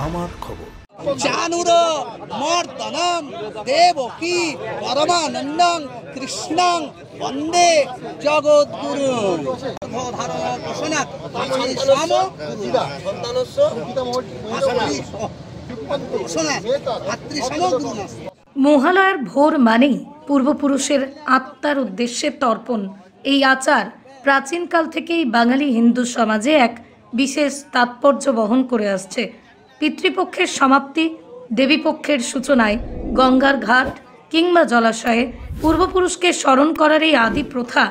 আমার খবর। চানুর মর্দনম দেবকী পরমানন্দং কৃষ্ণং বন্দে জগদ্গুরু ধারণ ঘোষণা মহালয়ার ভোর মানেই পূর্বপুরুষের আত্মার উদ্দেশ্যে তর্পণ। এই আচার প্রাচীনকাল থেকেই বাঙালি হিন্দু সমাজে এক বিশেষ তাৎপর্য বহন করে আসছে। পিতৃপক্ষের সমাপ্তি, দেবীপক্ষের সূচনায় গঙ্গার ঘাট কিংবা জলাশয়ে পূর্বপুরুষকে স্মরণ করার এই আদি প্রথা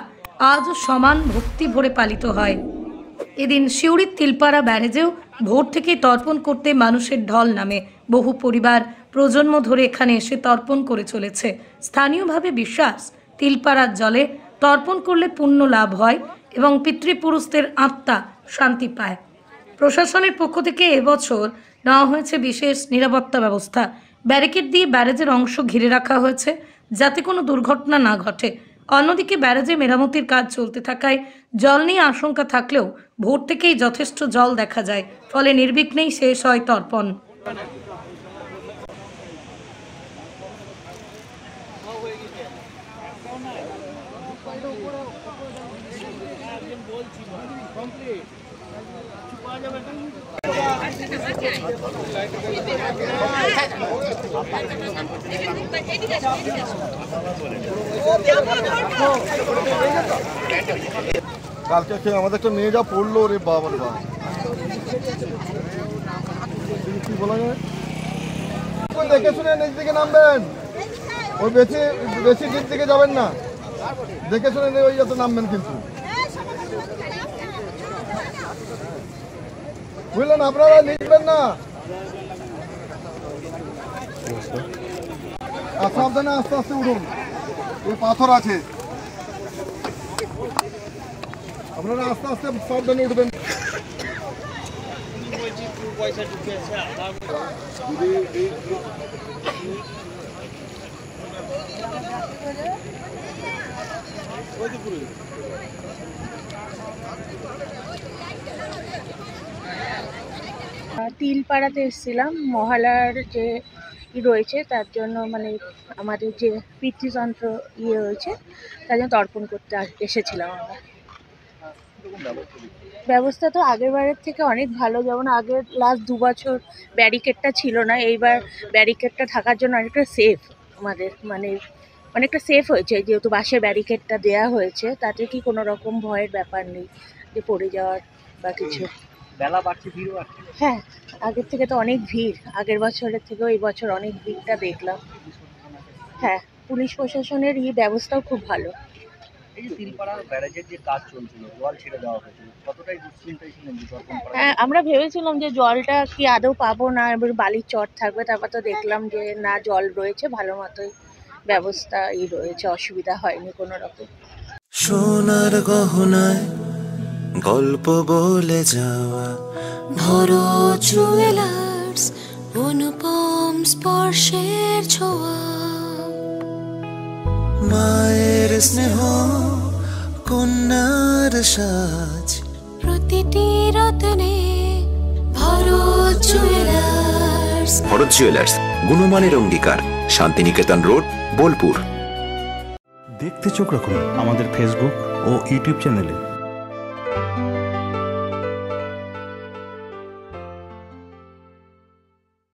আজও সমান ভক্তি ভরে পালিত হয়। এদিন সিউড়ির তিলপাড়া ব্যারেজেও ভোর থেকেই তর্পণ করতে মানুষের ঢল নামে। বহু পরিবার প্রজন্ম ধরে এখানে এসে তর্পণ করে চলেছে। স্থানীয়ভাবে বিশ্বাস, তিলপাড়ার জলে তর্পণ করলে পুণ্য লাভ হয় এবং পিতৃপুরুষদের আত্মা শান্তি পায়। প্রশাসনের পক্ষ থেকে এবছর নেওয়া হয়েছে বিশেষ নিরাপত্তা ব্যবস্থা। ব্যারিকেড দিয়ে ব্যারেজের অংশ ঘিরে রাখা হয়েছে যাতে কোনো দুর্ঘটনা না ঘটে। অন্যদিকে ব্যারেজে মেরামতির কাজ চলতে থাকায় জল নিয়ে আশঙ্কা থাকলেও ভোর থেকেই যথেষ্ট জল দেখা যায়, ফলে নির্বিঘ্নেই শেষ হয় তর্পণ। কালকে আমাদের একটা মেয়ে যা পড়লো রে বাবা রে বাবা, কি বলা যায়, দেখে শুনে নিচ দিকে নামবেন, ওই বেশি বেশি দিক দিকে যাবেন না, দেখে শুনে ওই যত নামবেন কিন্তু, বুঝলেন, আপনারা লিখবেন না। আর সাবধানে আস্তে আস্তে উঠুন, ওই পাথর আছে, আপনারা আস্তে আস্তে সাবধানে উঠবেন। তিলপাড়াতে এসেছিলাম, মহালয়ার যে রয়েছে তার জন্য, মানে আমাদের যে পিতৃতন্ত্র রয়েছে তার জন্য তর্পণ করতে এসেছিলাম আমরা। ব্যবস্থা তো আগের বারের থেকে অনেক ভালো, যেমন আগের লাস্ট 2 বছর ব্যারিকেডটা ছিল না, এইবার ব্যারিকেডটা থাকার জন্য অনেকটা সেফ, আমাদের মানে অনেকটা সেফ হয়েছে, যেহেতু বাঁশের ব্যারিকেডটা দেওয়া হয়েছে, তাতে কি কোনো রকম ভয়ের ব্যাপার নেই যে পড়ে যাওয়ার বা কিছু। বেলা বাড়ছে, ভিড়ও বাড়ছে। হ্যাঁ, আগের থেকে তো অনেক ভিড়, আগের বছরের থেকেও এই বছর অনেক ভিড়টা দেখলাম। হ্যাঁ, পুলিশ প্রশাসনের এই ব্যবস্থাও খুব ভালো। এই যে তিলপাড়া ব্যারেজের যে কাজ চলছিল, জল ছেড়ে দেওয়া হয়েছিল, কতটাই দুশ্চিন্তায় ছিলেন যে তর্পণ করা? হ্যাঁ, আমরা ভেবেছিলাম যে জলটা কি আদৌ পাবো না, এবার বালির চর থাকবে, তারপর তো দেখলাম যে না, জল রয়েছে, ভালো মতোই ব্যবস্থা রয়েছে, অসুবিধা হয়নি কোনো রকম। সোনার গহনায় গল্প বলে যাওয়া ভরত জুয়েলার্স, অনুপম স্পর্শের ছোঁয়া, মায়ের স্নেহ, কন্যার সাজ, প্রতিটি রত্নে ভরত জুয়েলার্স। ভরত জুয়েলার্স, গুণমানের অঙ্গীকার, শান্তিনিকেতন রোড, বোলপুর। দেখতে চোখ রাখুন আমাদের ফেসবুক ও ইউটিউব চ্যানেলে।